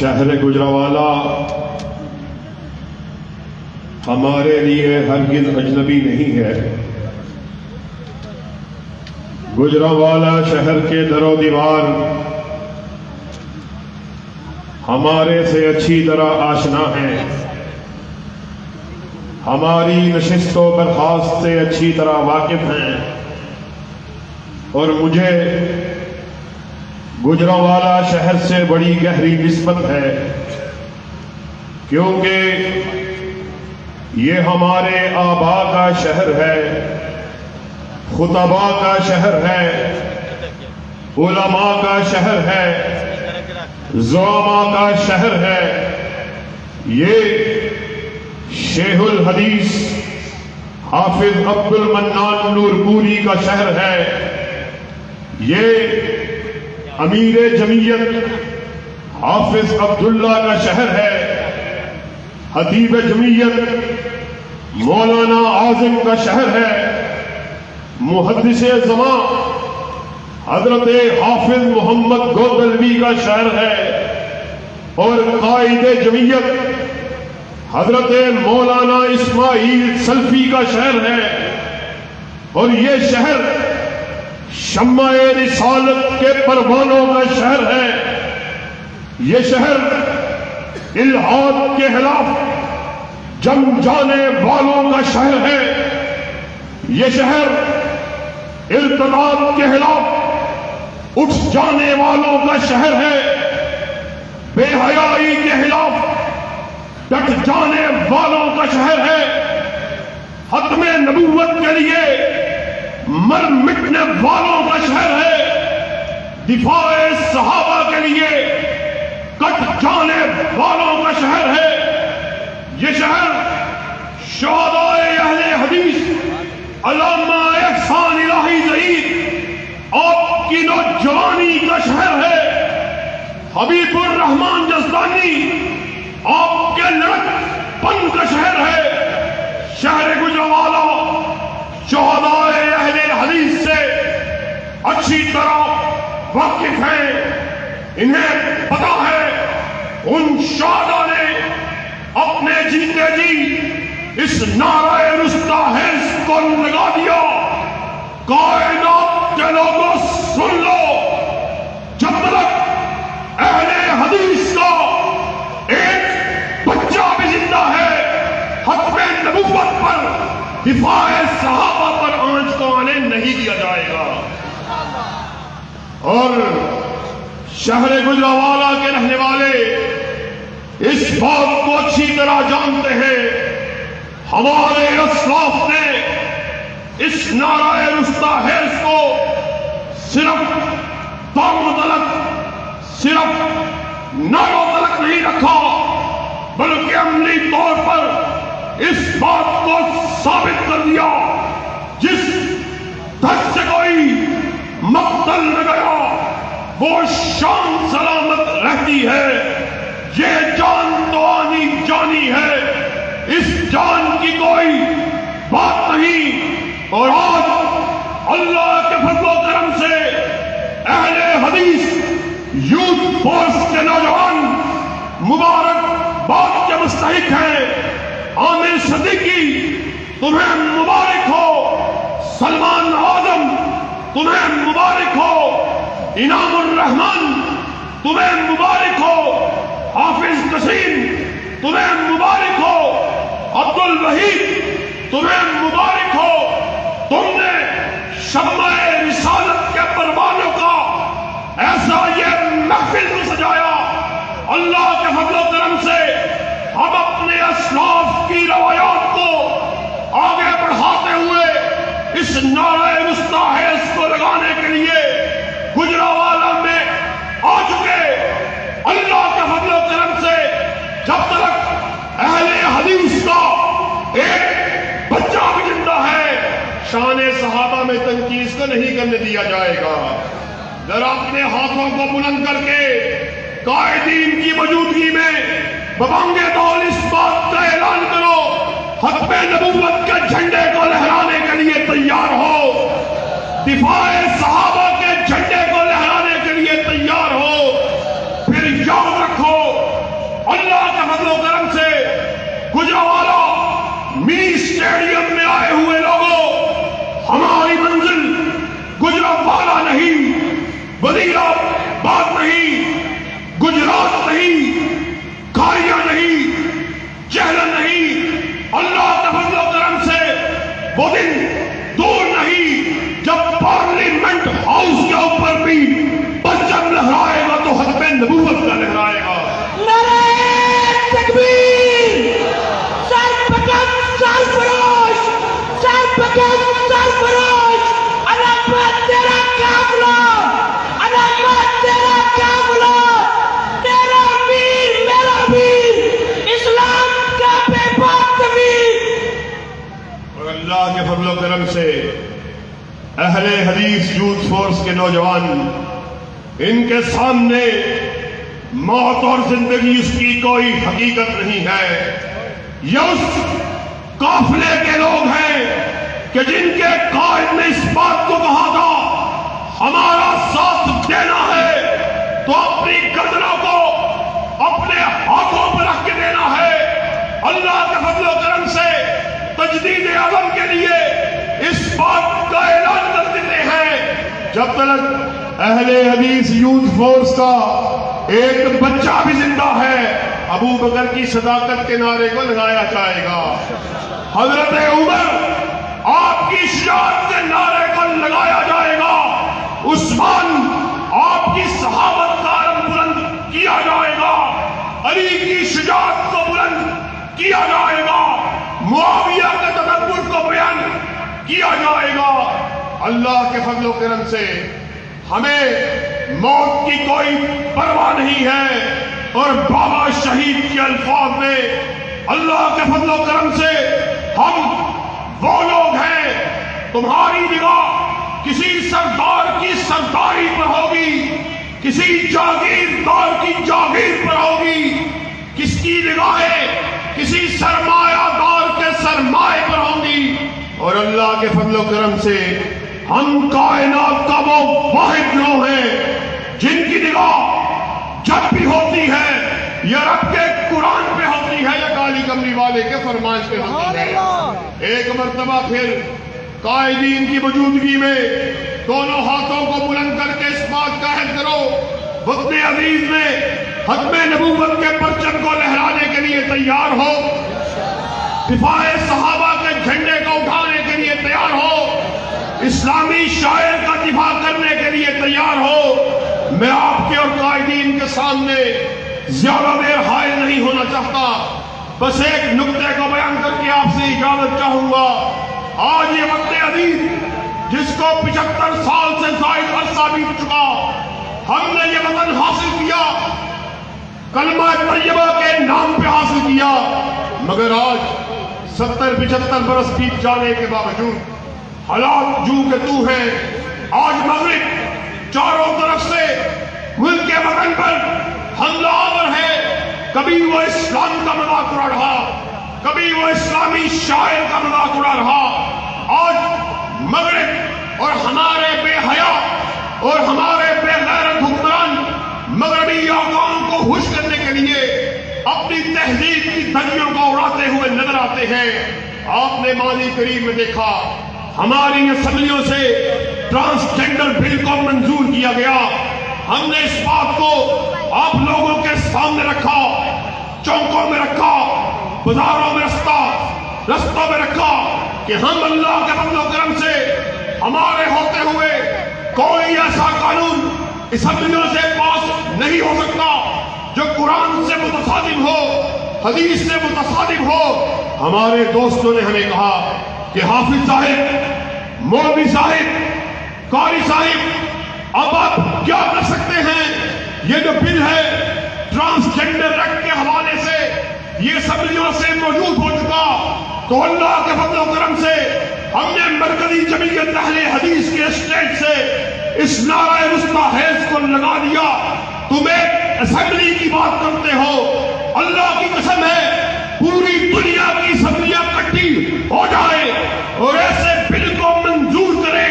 شہر گجرانوالہ ہمارے لیے ہرگز اجنبی نہیں ہے۔ گجرانوالہ شہر کے در و دیوار ہمارے سے اچھی طرح آشنا ہیں، ہماری نشست و برخاست سے اچھی طرح واقف ہیں، اور مجھے گجرانوالہ شہر سے بڑی گہری نسبت ہے، کیونکہ یہ ہمارے آبا کا شہر ہے، خطباء کا شہر ہے، علماء کا شہر ہے، زعماء کا شہر ہے۔ یہ شیخ الحدیث حافظ عبد المنان نورپوری کا شہر ہے، یہ امیر جمعیت حافظ عبداللہ کا شہر ہے، خطیب جمعیت مولانا اعظم کا شہر ہے، محدث زمان حضرت حافظ محمد گودلوی کا شہر ہے، اور قائد جمعیت حضرت مولانا اسماعیل سلفی کا شہر ہے۔ اور یہ شہر شمع رسالت کے پروانوں کا شہر ہے، یہ شہر الحاد کے خلاف جنگ جانے والوں کا شہر ہے، یہ شہر ارتداد کے خلاف اٹھ جانے والوں کا شہر ہے، بے حیائی کے خلاف ڈٹ جانے والوں کا شہر ہے، ختم نبوت کے لیے مر مٹنے والوں کا شہر ہے، دفاع صحابہ کے لیے کٹ جانے والوں کا شہر ہے، یہ شہر شہداء اہل حدیث علامہ احسان الہی ظہیر آپ کی نوجوانی کا شہر ہے، حبیب الرحمان جزدانی آپ کے لڑک پن کا شہر ہے۔ شہر گجرانوالہ شہداء اہل حدیث سے اچھی طرح واقف ہیں، انہیں پتا ہے ان شہداء نے اپنے جیتے جی اس نعرہ رستاحیز کو لگا دیا، کائنات کے لوگوں سن لو، جب تک اہل حدیث کا ایک بچہ بھی زندہ ہے، ختم نبوت پر دفاع صحابہ پر آنچ کو آنے نہیں دیا جائے گا۔ اور شہر گجرانوالہ کے رہنے والے اس بات کو اچھی طرح جانتے ہیں، ہمارے اسلاف نے اس نعرہ رستاحیز کو صرف دم تلک، صرف نعروں تلک نہیں رکھا، بلکہ عملی طور پر اس بات کو ثابت کر دیا، جس دھڑ سے کوئی مقتل نہ گیا وہ شان سلامت رہتی ہے، یہ جان تو آنی جانی ہے، اس جان کی کوئی بات نہیں۔ اور آج اللہ کے فضل و کرم سے اہل حدیث یوتھ فورس کے نوجوان مبارک باد کے مستحق ہیں۔ عامر صدیقی تمہیں مبارک ہو، سلمان اعظم تمہیں مبارک ہو، انعام الرحمن تمہیں مبارک ہو، حافظ قسیم تمہیں مبارک ہو، عبد الوحید تمہیں مبارک ہو، تم نے شمع رسالت کے پروانوں کا ایسا یہ محفل سجایا۔ اللہ کے فضل و کرم سے ہم اپنے اسلاف کی روایات کو آگے بڑھاتے ہوئے اس نعرہ رستاحیز کو لگانے کے لیے گجرانوالہ میں آ چکے۔ اللہ کے فضل و کرم سے جب تک اہل حدیث کا ایک بچہ بھی زندہ ہے، شان صحابہ میں تنقیص کو نہیں کرنے دیا جائے گا۔ ذرا اپنے ہاتھوں کو بلند کر کے قائدین کی موجودگی میں ببانگ دول اس بات کا اعلان کرو، ختم نبوت کے جھنڈے کو لہرانے کے لیے تیار ہو، دفاع صحابہ کے جھنڈے کو لہرانے کے لیے تیار ہو۔ پھر یاد رکھو بات نہیں، گجرات نہیں، کھاریاں نہیں، چہلم نہیں، اللہ کے فضل و کرم سے وہ دن دور نہیں جب پارلیمنٹ ہاؤس کے اوپر بھی پرچم لہرائے گا تو ختم نبوت کا لہرائے گا۔ نعرہ تکبیر، سرفراز، سرفراز، سرفراز، سرفراز، علامت تیرا قافلہ، علامت تیرا قافلہ، تیرا ویر میرا ویر، اسلام کا بے باک ویر۔ اور اللہ کے فضل و کرم سے اہل حدیث یوتھ فورس کے نوجوان، ان کے سامنے موت اور زندگی اس کی کوئی حقیقت نہیں ہے۔ یہ اس قافلے کے لوگ ہیں کہ جن کے قائد نے اس بات کو کہا تھا ہمارا ساتھ دینا ہے تو اپنی گردنوں کو اپنے ہاتھوں پر رکھ کے دینا ہے۔ اللہ کے فضل و کرم سے تجدید عدم کے لیے اس بات کا اعلان کر دیتے ہیں جب تک اہل حدیث یوتھ فورس کا ایک بچہ بھی زندہ ہے ابو بکر کی صداقت کے نعرے کو لگایا جائے گا، حضرت عمر آپ کی شجاعت کے نعرے کو لگایا جائے گا، عثمان آپ کی صحابت کا علم بلند کیا جائے گا، علی کی شجاعت کو بلند کیا جائے گا، معاویہ کے تکبر کو بیان کیا جائے گا۔ اللہ کے فضل و کرم سے ہمیں موت کی کوئی پرواہ نہیں ہے، اور بابا شہید کے الفاظ میں اللہ کے فضل و کرم سے ہم وہ لوگ ہیں، تمہاری نگاہ کسی سردار کی سرداری پر ہوگی، کسی جاگیردار کی جاگیر پر ہوگی، کس کی نگاہیں کسی سرمایہ دار کے سرمایہ پر ہوں گی، اور اللہ کے فضل و کرم سے ہم کائنات کا وہ واحد گروہ ہیں جن کی نگاہ جب بھی ہوتی ہے یا رب کے قرآن پہ ہوتی ہے یا کالی کمری والے کے فرمان پہ ہوتی ہے۔ ایک مرتبہ پھر قائدین کی موجودگی میں دونوں ہاتھوں کو بلند کر کے اس بات کا عہد کرو، وقت عزیز میں ختم نبوت کے پرچم کو لہرانے کے لیے تیار ہو، دفاع صحابہ کے جھنڈے کو اٹھانے کے لیے تیار ہو، اسلامی شاعر کا دفاع کرنے کے لیے تیار ہو۔ میں آپ کے اور قائدین کے سامنے زیادہ دیر حائل نہیں ہونا چاہتا، بس ایک نقطے کو بیان کر کے آپ سے اجازت چاہوں گا۔ آج یہ وقت عزیز جس کو 75 سال سے زائد عرصہ بیت چکا، ہم نے یہ وطن حاصل کیا، کلمہ طیبہ کے نام پہ حاصل کیا، مگر آج 70-75 برس بیت جانے کے باوجود حالات جو کہ تو ہیں، آج مغرب چاروں طرف سے ملک کے وطن پر حملہ آور ہے، کبھی وہ اسلام کا مذاق اڑا رہا، کبھی وہ اسلامی شاعر کا مذاق اڑا رہا۔ آج مغرب اور ہمارے بے حیا اور ہمارے بے غیرت حکمران مغربی آقاؤں کو خوش کرنے کے لیے اپنی تہذیب کی دھجیوں کو اڑاتے ہوئے نظر آتے ہیں۔ آپ نے ماضی قریب میں دیکھا ہماری اسمبلیوں سے ٹرانسجنڈر بل کو منظور کیا گیا، ہم نے اس بات کو آپ لوگوں کے سامنے رکھا، چوکوں میں رکھا، بازاروں میں رستوں میں رکھا کہ ہم اللہ کے فضل و کرم سے ہمارے ہوتے ہوئے کوئی ایسا قانون اسمبلیوں سے پاس نہیں ہو سکتا جو قرآن سے متصادم ہو، حدیث سے متصادم ہو۔ ہمارے دوستوں نے ہمیں کہا کہ حافظ صاحب، مولوی صاحب، قاری صاحب، اب آپ کیا کر سکتے ہیں؟ یہ جو بل ہے ٹرانسجنڈر ایکٹ کے حوالے سے یہ اسمبلیوں سے موجود ہو چکا، تو اللہ کے فضل و کرم سے ہم نے مرکزی جمعیت اہل حدیث کے اسٹیج سے اس نعرہ مستحیض کو لگا دیا۔ تم ایک اسمبلی کی بات کرتے ہو، اللہ کی قسم ہے پوری دنیا کی اسمبلیاں اکٹھی ہو جائے اور ایسے بل کو منظور کرے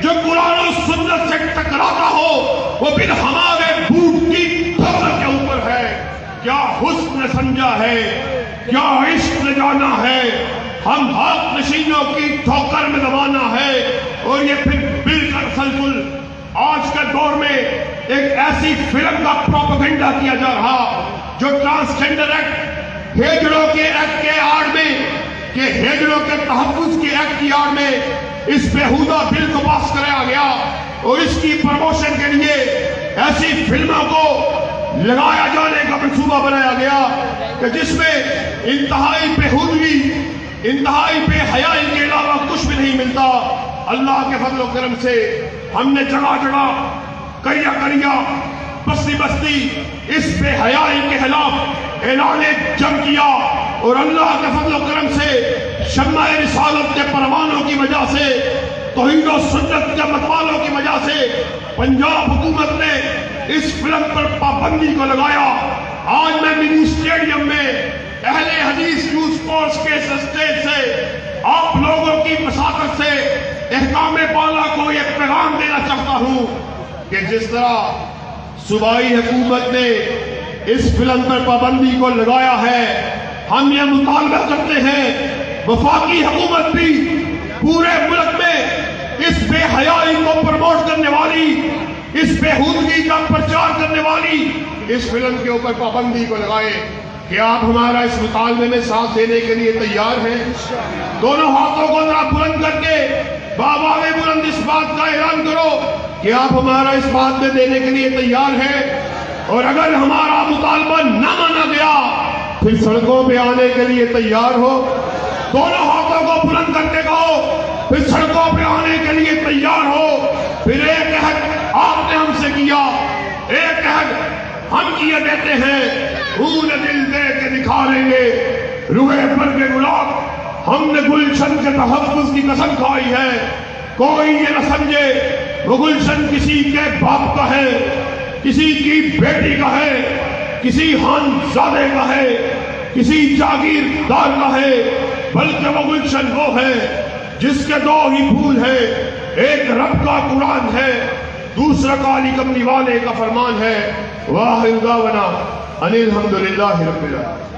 جو قرآن و سنت سے ٹکراتا ہو، وہ بل ہمارے بوٹ کی دھول کے اوپر ہے۔ کیا حسن سمجھا ہے، کیا عشق لے جانا ہے، ہم حق نشینوں کی ٹھوکر میں دبانا ہے۔ اور یہ پھر بل کا تسلسل آج کے دور میں ایک ایسی فلم کا پروپیگنڈا کیا جا رہا جو ٹرانسجینڈر ایکٹ، ہیجڑوں کے ایکٹ کے آڑ میں، کہ ہیجڑوں کے تحفظ کے ایکٹ کی آڑ میں اس بےہودہ بل کو پاس کرایا گیا اور اس کی پروموشن کے لیے ایسی فلموں کو لگایا جانے کا منصوبہ بنایا گیا کہ جس میں انتہائی بےہودگی، انتہائی بے حیائی کے علاوہ کچھ بھی نہیں ملتا۔ اللہ کے فضل و کرم سے ہم نے جگہ جگہ، کریا کریا، بستی بستی اس بے حیائی کے خلاف اعلان جنگ کیا، اور اللہ کے فضل و کرم سے شمع رسالت کے پروانوں کی وجہ سے، توحید و سنت کے متوالوں کی وجہ سے پنجاب حکومت نے اس فلم پر پابندی کو لگایا۔ آج میں منی اسٹیڈیم میں اہل حدیث یوز فورس کے اسٹیج سے آپ لوگوں کی مساقت سے احکام بالا کو یہ پیغام دینا چاہتا ہوں کہ جس طرح صوبائی حکومت نے اس فلم پر پابندی کو لگایا ہے، ہم یہ مطالبہ کرتے ہیں وفاقی حکومت بھی پورے ملک میں اس بے حیائی کو پروموٹ کرنے والی، اس بےہودگی کا پرچار کرنے والی اس فلم کے اوپر پابندی کو لگائے۔ کیا آپ ہمارا اس مطالبے میں ساتھ دینے کے لیے تیار ہیں؟ دونوں ہاتھوں کو ذرا بلند کر کے بابا میں بلند اس بات کا اعلان کرو کہ آپ ہمارا اس بات میں دینے کے لیے تیار ہیں، اور اگر ہمارا مطالبہ نہ مانا گیا پھر سڑکوں پہ آنے کے لیے تیار ہو۔ دونوں ہاتھوں کو بلند کر کے کہو پھر سڑکوں پہ آنے کے لیے تیار ہو۔ پھر ایک عہد آپ نے ہم سے کیا، ایک عہد ہم کیے دیتے ہیں، خون دل دے کے دکھالیں گے روئے پر کے گلاب۔ ہم نے گلشن کے تحفظ کی قسم کھائی ہے، کوئی یہ نہ سمجھے وہ گلشن کسی کے باپ کا ہے، کسی کی بیٹی کا ہے، کسی خانزادے کا ہے، کسی جاگیردار کا ہے، بلکہ وہ گلشن وہ ہے جس کے دو ہی پھول ہیں، ایک رب کا قرآن ہے، دوسرا کالی کملی والے کا فرمان ہے۔ واہ دعوانا ان الحمدللہ رب العالمین۔